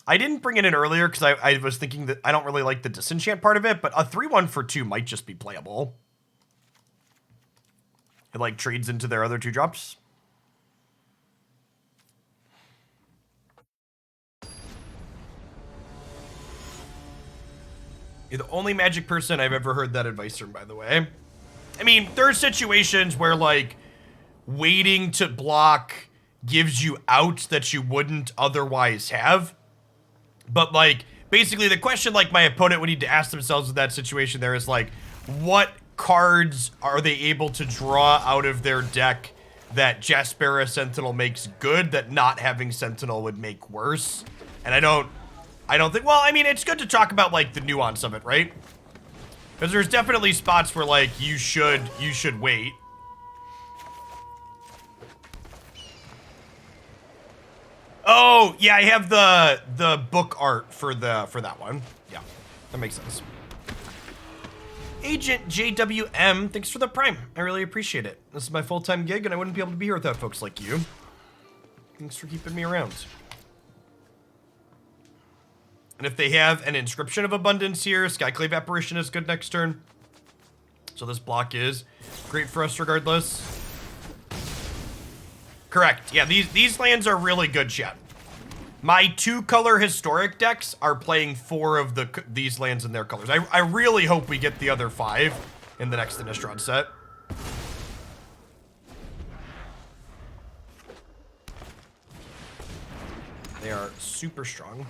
I didn't bring it in earlier because I was thinking that I don't really like the disenchant part of it, but a 3/1 for 2 might just be playable. It like trades into their other 2-drops. You're the only Magic person I've ever heard that advice from, by the way. I mean, there are situations where, like, waiting to block gives you outs that you wouldn't otherwise have. But, like, basically the question, like, my opponent would need to ask themselves in that situation there is, like, what cards are they able to draw out of their deck that Jaspera Sentinel makes good that not having Sentinel would make worse? And I don't think, well, I mean, it's good to talk about, like, the nuance of it, right? Because there's definitely spots where, like, you should wait. Oh, yeah, I have the book art for that one. Yeah, that makes sense. Agent JWM, thanks for the prime. I really appreciate it. This is my full-time gig, and I wouldn't be able to be here without folks like you. Thanks for keeping me around. And if they have an Inscription of Abundance here, Skyclave Apparition is good next turn. So this block is great for us regardless. Correct. Yeah, these lands are really good, chat. My 2-color historic decks are playing 4 of these lands in their colors. I really hope we get the other 5 in the next Innistrad set. They are super strong.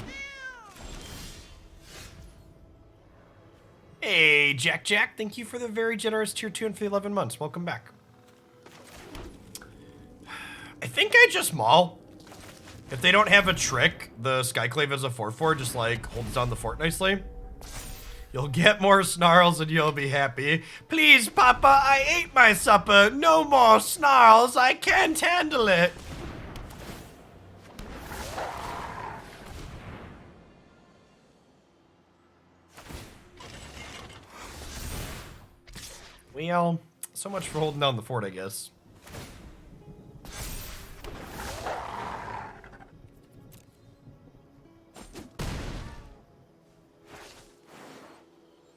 Hey, Jack, thank you for the very generous tier 2 and for the 11 months. Welcome back. I think I just Maul. If they don't have a trick, the Skyclave as a 4/4 just like holds down the fort nicely. You'll get more snarls and you'll be happy. Please, Papa, I ate my supper. No more snarls. I can't handle it. Well, so much for holding down the fort, I guess.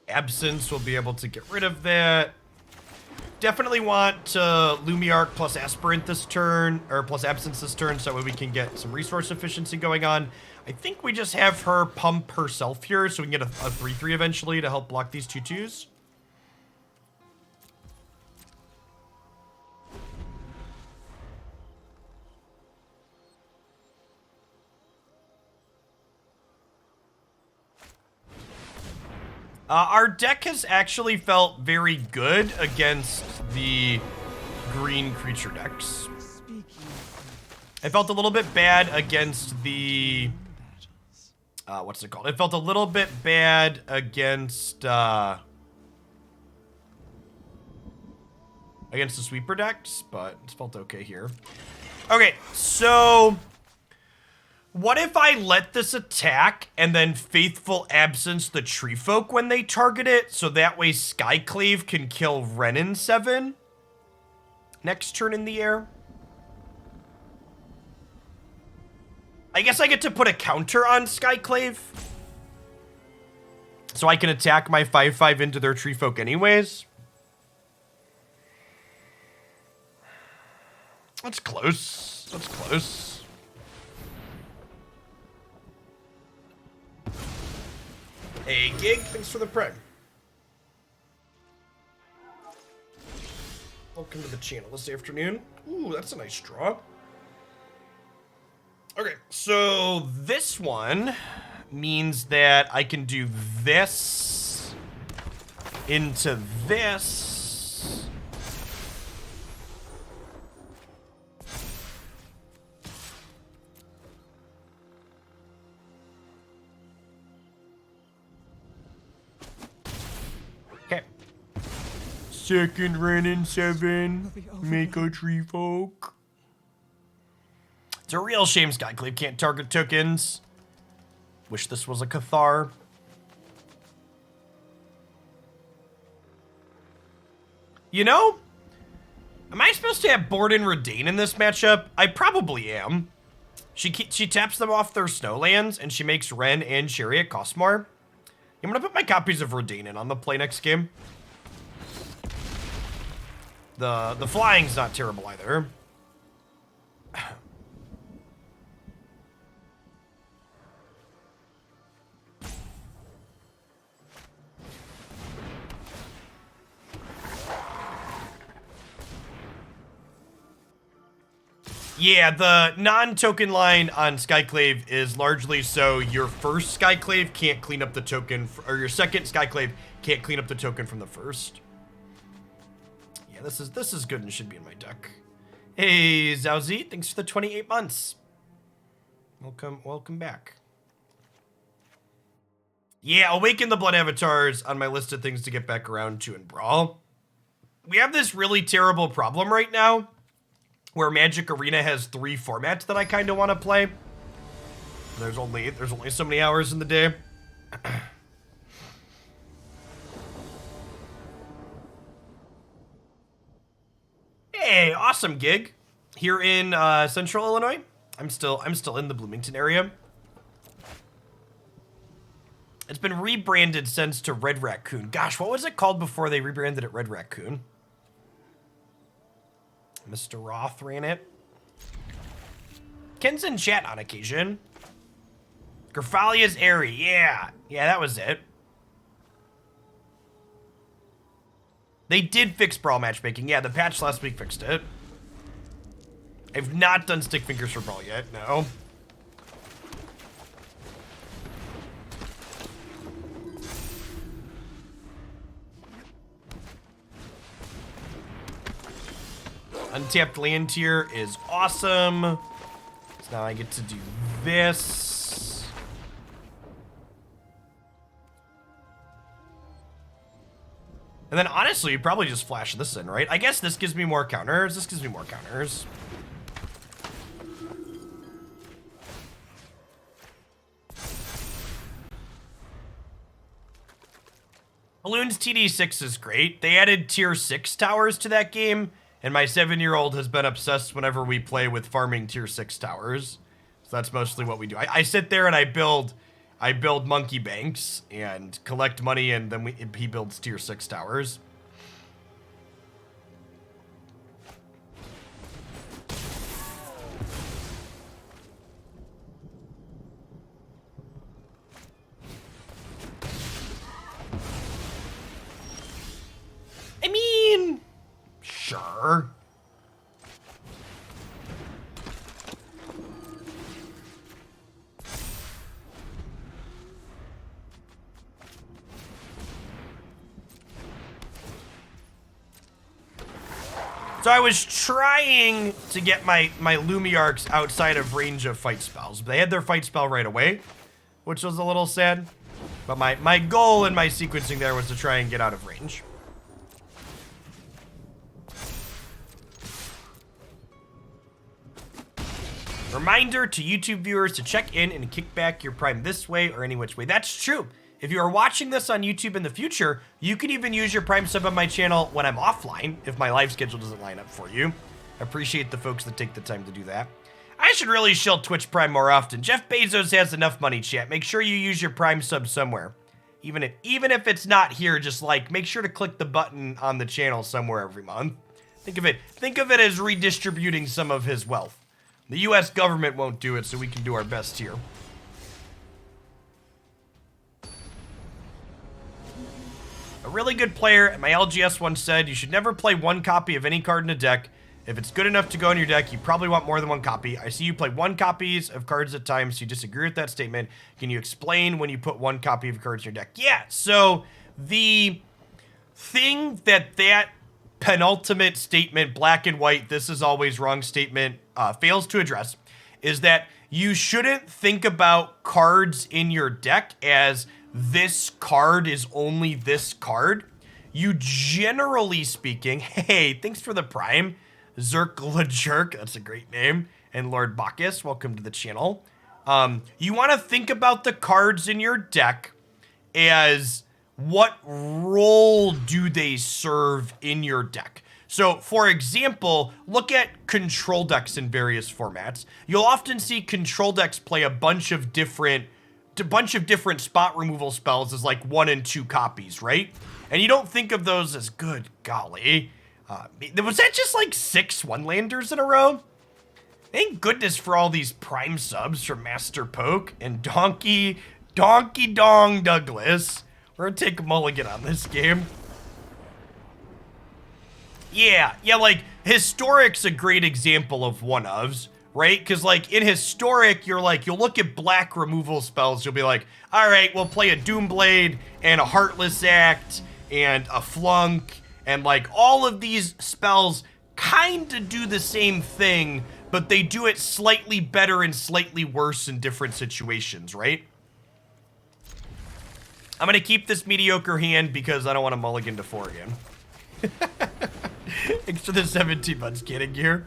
Absence will be able to get rid of that. Definitely want Luminarch plus Aspirant this turn, or plus Absence this turn, so that way we can get some resource efficiency going on. I think we just have her pump herself here, so we can get a 3/3 eventually to help block these 2/2s. Our deck has actually felt very good against the green creature decks. It felt a little bit bad against the... what's it called? It felt a little bit bad against... against the sweeper decks, but it's felt okay here. Okay, so... what if I let this attack and then Faithful Absence the Tree Folk when they target it, so that way Skyclave can kill Renin 7 next turn in the air? I guess I get to put a counter on Skyclave, so I can attack my 5/5 into their Tree Folk anyways. That's close. That's close. Hey, Gig, thanks for the prime. Welcome to the channel this afternoon. Ooh, that's a nice draw. Okay, so this one means that I can do this into this. Okay. Second run in 7. Make a tree folk. It's a real shame Skyclave can't target tokens. Wish this was a Cathar. You know, am I supposed to have board in Reidane in this matchup? I probably am. She taps them off their snowlands, and she makes Ren and Chariot cost more. I'm gonna put my copies of Reidane in on the play next game. The flying's not terrible either. Yeah, the non-token line on Skyclave is largely so your first Skyclave can't clean up the token, or your second Skyclave can't clean up the token from the first. Yeah, this is good and should be in my deck. Hey, Zauzi, thanks for the 28 months. Welcome back. Yeah, Awaken the Blood Avatars on my list of things to get back around to in Brawl. We have this really terrible problem right now, where Magic Arena has 3 formats that I kind of want to play. There's only so many hours in the day. Hey, awesome gig here in Central Illinois. I'm still in the Bloomington area. It's been rebranded since to Red Raccoon. Gosh, what was it called before they rebranded it Red Raccoon? Mr. Roth ran it. Ken's in chat on occasion. Grafalia's Airy. Yeah, that was it. They did fix Brawl matchmaking. Yeah, the patch last week fixed it. I've not done Stick Fingers for Brawl yet, no. Untapped land tier is awesome. So now I get to do this. And then honestly, you probably just flash this in, right? I guess this gives me more counters. This gives me more counters. Balloons TD6 is great. They added tier 6 towers to that game. And my 7-year-old has been obsessed whenever we play with farming tier 6 towers. So that's mostly what we do. I sit there and I build monkey banks and collect money, and then he builds tier 6 towers. I mean, sure. So I was trying to get my Lumiarchs outside of range of fight spells, but they had their fight spell right away, which was a little sad. But my goal in my sequencing there was to try and get out of range. Reminder to YouTube viewers to check in and kick back your Prime this way or any which way. That's true. If you are watching this on YouTube in the future, you can even use your Prime sub on my channel when I'm offline, if my live schedule doesn't line up for you. I appreciate the folks that take the time to do that. I should really shill Twitch Prime more often. Jeff Bezos has enough money, chat. Make sure you use your Prime sub somewhere. Even if it's not here, just like make sure to click the button on the channel somewhere every month. Think of it as redistributing some of his wealth. The US government won't do it, so we can do our best here. A really good player at my LGS once said, you should never play one copy of any card in a deck. If it's good enough to go in your deck, you probably want more than one copy. I see you play one copies of cards at times, so you disagree with that statement. Can you explain when you put one copy of cards in your deck? Yeah, so the thing that penultimate statement, black and white, this is always wrong statement, fails to address is that you shouldn't think about cards in your deck as this card is only this card. You generally speaking, hey, thanks for the prime. Zerk, that's a great name. And Lord Bacchus, welcome to the channel. You want to think about the cards in your deck as what role do they serve in your deck? So, for example, look at control decks in various formats. You'll often see control decks play a bunch of different spot removal spells as like 1 and 2 copies, right? And you don't think of those as good golly. Was that just like 6 one-landers in a row? Thank goodness for all these prime subs from Master Poke and Donkey Dong Douglas. We're gonna take a mulligan on this game. Yeah, like Historic's a great example of one-ofs, right? Because like in Historic, you'll look at black removal spells, you'll be like, all right, we'll play a Doomblade and a Heartless Act and a Flunk, and like all of these spells kind of do the same thing, but they do it slightly better and slightly worse in different situations, right? I'm going to keep this mediocre hand because I don't want to mulligan to 4 again. Thanks for the 17 months, Cannon Gear.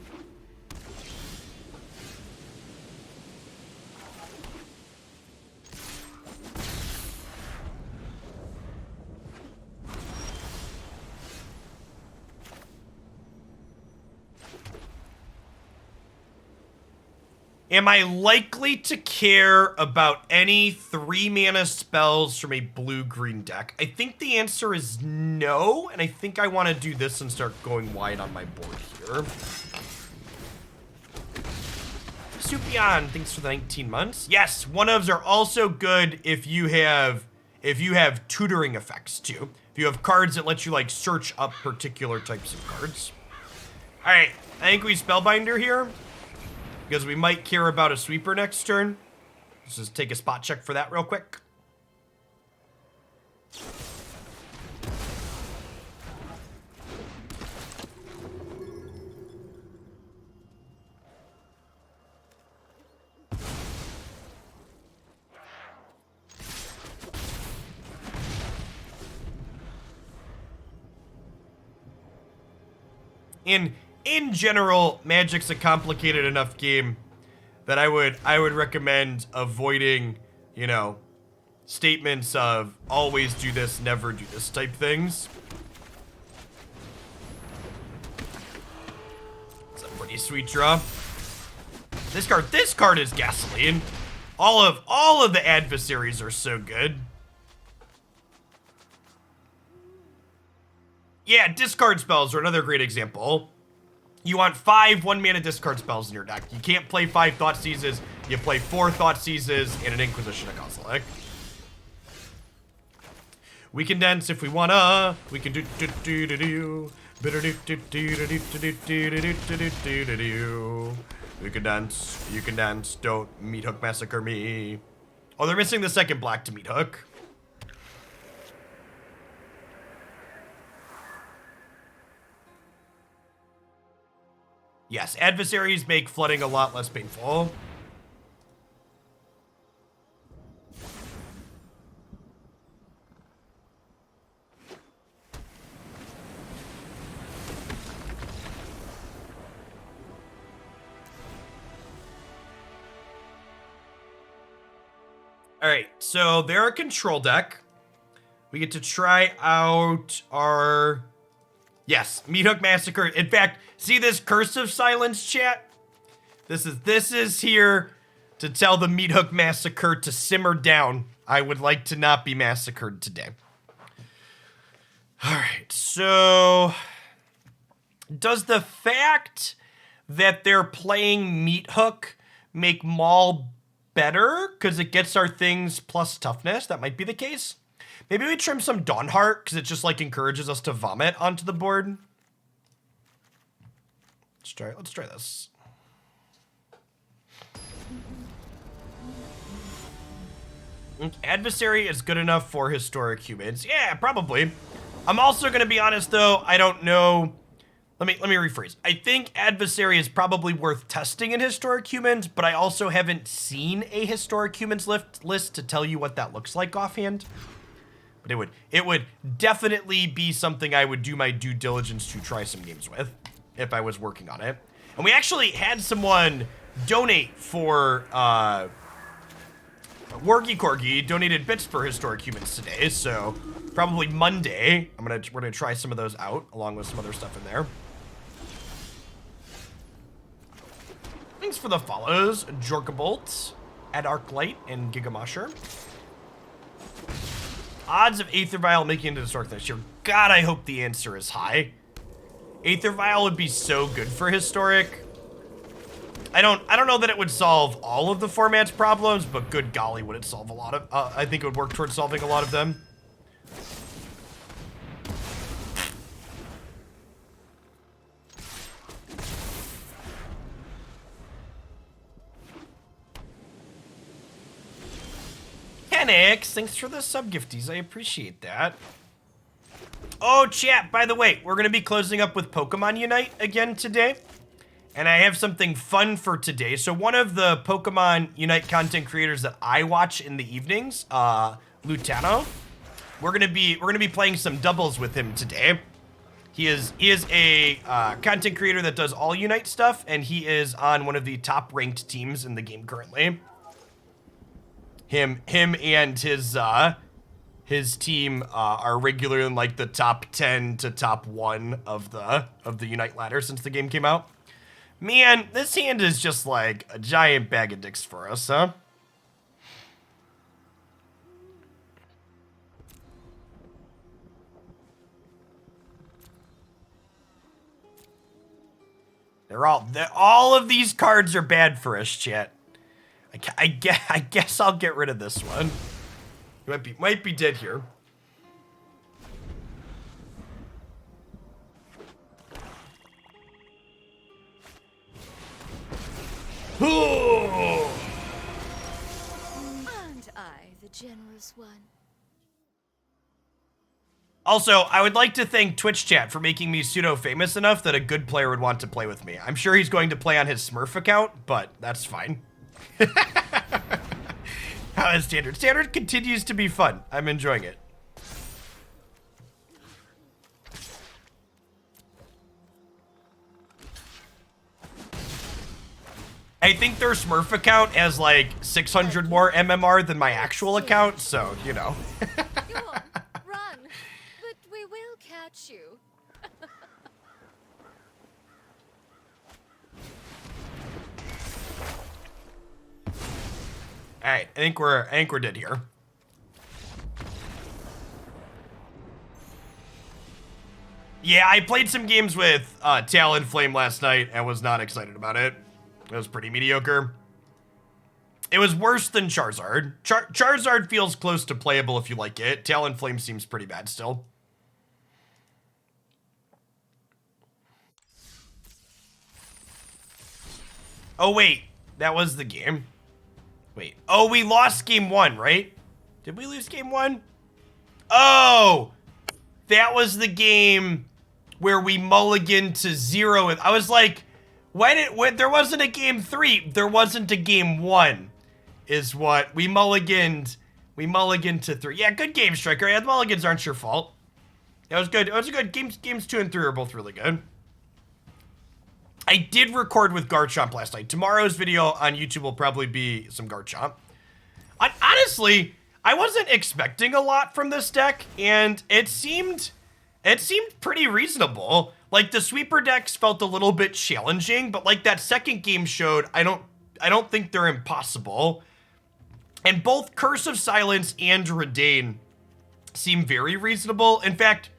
Am I likely to care about any 3-mana spells from a blue-green deck? I think the answer is no, and I think I want to do this and start going wide on my board here. Supion, thanks for the 19 months. Yes, one-ofs are also good if you have tutoring effects too. If you have cards that let you like search up particular types of cards. All right, I think we Spellbinder here, because we might care about a sweeper next turn. Let's just take a spot check for that real quick. In general, Magic's a complicated enough game that I would recommend avoiding, you know, statements of always do this, never do this type things. It's a pretty sweet draw. This card is gasoline. All of the adversaries are so good. Yeah, discard spells are another great example. You want 5 1-mana discard spells in your deck. You can't play 5 Thought Seizes. You play 4 Thought Seizes and an Inquisition of Kozilek. We can dance if we wanna. We can do. We can dance. You can dance. Don't Meat Hook Massacre me. Oh, they're missing the second black to Meat Hook. Yes, adversaries make flooding a lot less painful. All right, so they're a control deck. We get to try out our... Yes, Meat Hook Massacre. In fact, see this Curse of Silence, chat? This is here to tell the Meat Hook Massacre to simmer down. I would like to not be massacred today. All right, so does the fact that they're playing Meat Hook make Maul better because it gets our things plus toughness? That might be the case. Maybe we trim some Dawnhart, because it just, like, encourages us to vomit onto the board. Let's try this. Adversary is good enough for historic humans. Yeah, probably. I'm also going to be honest, though. I don't know. Let me rephrase. I think Adversary is probably worth testing in historic humans, but I also haven't seen a historic humans list to tell you what that looks like offhand. But it would definitely be something I would do my due diligence to try some games with if I was working on it. And we actually had someone donate for Wargy Corgi donated bits for historic humans today, so probably Monday we're gonna try some of those out along with some other stuff in there. Thanks for the follows, Jorkabolt, Adarklight, and Gigamasher. Odds of Aether Vial making it into historic this year. God, I hope the answer is high. Aether Vial would be so good for historic. I don't know that it would solve all of the format's problems, but good golly, would it solve a lot of, I think it would work towards solving a lot of them. Kenix, thanks for the sub-gifties. I appreciate that. Oh, chat, by the way, we're going to be closing up with Pokemon Unite again today. And I have something fun for today. So one of the Pokemon Unite content creators that I watch in the evenings, Lutano, we're going to be playing some doubles with him today. He is a content creator that does all Unite stuff, and he is on one of the top ranked teams in the game currently. Him and his team are regularly in like the top 10 to top 1 of the Unite ladder since the game came out. Man, this hand is just like a giant bag of dicks for us, huh? All of these cards are bad for us, chat. I guess I'll get rid of this one. Might be dead here. And I, the generous one. Also, I would like to thank Twitch chat for making me pseudo-famous enough that a good player would want to play with me. I'm sure he's going to play on his Smurf account, but that's fine. How is Standard? Standard continues to be fun. I'm enjoying it. I think their Smurf account has like 600 more MMR than my actual account, so, you know. Go on, run, but we will catch you. All right, I think we're dead here. Yeah, I played some games with Talonflame last night and was not excited about it. It was pretty mediocre. It was worse than Charizard. Charizard feels close to playable if you like it. Talonflame seems pretty bad still. Oh, wait. That was the game. Wait. Oh, we lost game 1, right? Did we lose game 1? Oh! That was the game where we mulliganed to 0. I was like, when there wasn't a game 3, there wasn't a game 1, is what we mulliganed to 3. Yeah, good game, Striker. Yeah, the mulligans aren't your fault. That was good. It was a good games 2 and 3 are both really good. I did record with Garchomp last night. Tomorrow's video on YouTube will probably be some Garchomp. Honestly, I wasn't expecting a lot from this deck, and it seemed pretty reasonable. Like, the sweeper decks felt a little bit challenging, but like that second game showed, I don't think they're impossible. And both Curse of Silence and Reidane seem very reasonable. In fact,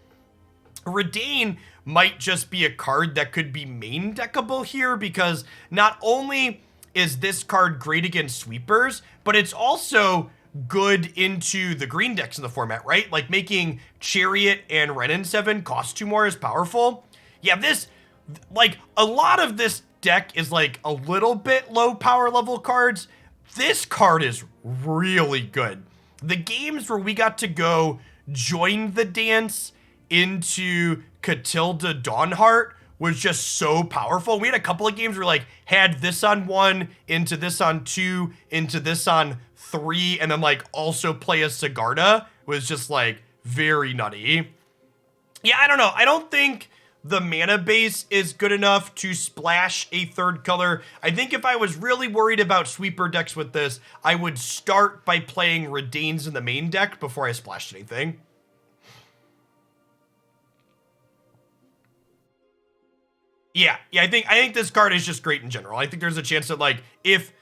Reidane might just be a card that could be main deckable here, because not only is this card great against sweepers, but it's also good into the green decks in the format, right? Like making Chariot and Renin 7 cost 2 more is powerful. Yeah, this, like, a lot of this deck is like a little bit low power level cards. This card is really good. The games where we got to go join the dance into Katilda Dawnhart was just so powerful. We had a couple of games where like had this on 1, into this on 2, into this on 3, and then like also play a Sigarda. Was just like very nutty. Yeah, I don't know. I don't think the mana base is good enough to splash a third color. I think if I was really worried about sweeper decks with this, I would start by playing Reidanes in the main deck before I splashed anything. Yeah, I think this card is just great in general. I think there's a chance that like if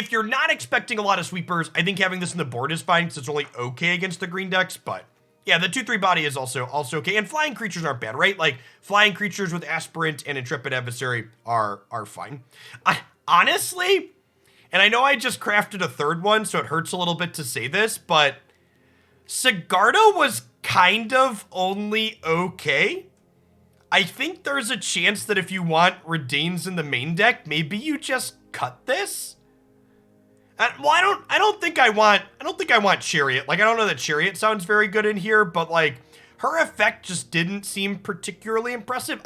you're not expecting a lot of sweepers, I think having this in the board is fine because it's only okay against the green decks. But yeah, the 2/3 body is also okay, and flying creatures aren't bad, right? Like flying creatures with Aspirant and Intrepid Adversary are fine. Honestly, and I know I just crafted a third one, so it hurts a little bit to say this, but Sigarda was kind of only okay. I think there's a chance that if you want Reidanes in the main deck, maybe you just cut this. Well, I don't think I want Chariot. Like, I don't know that Chariot sounds very good in here, but like her effect just didn't seem particularly impressive.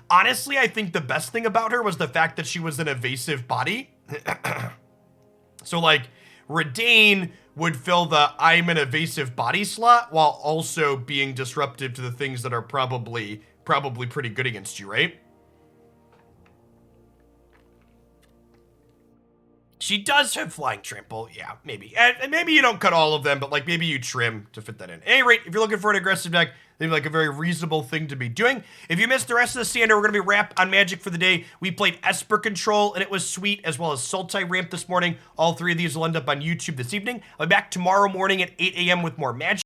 Honestly, I think the best thing about her was the fact that she was an evasive body. So like Reidane would fill the I'm an evasive body slot while also being disruptive to the things that are probably pretty good against you, right? She does have Flying Trample, yeah, maybe. And maybe you don't cut all of them, but like maybe you trim to fit that in. At any rate, if you're looking for an aggressive deck, maybe like a very reasonable thing to be doing. If you missed the rest of the standard, we're going to be wrapped on Magic for the day. We played Esper Control, and it was sweet, as well as Sultai Ramp this morning. All 3 of these will end up on YouTube this evening. I'll be back tomorrow morning at 8 a.m. with more Magic.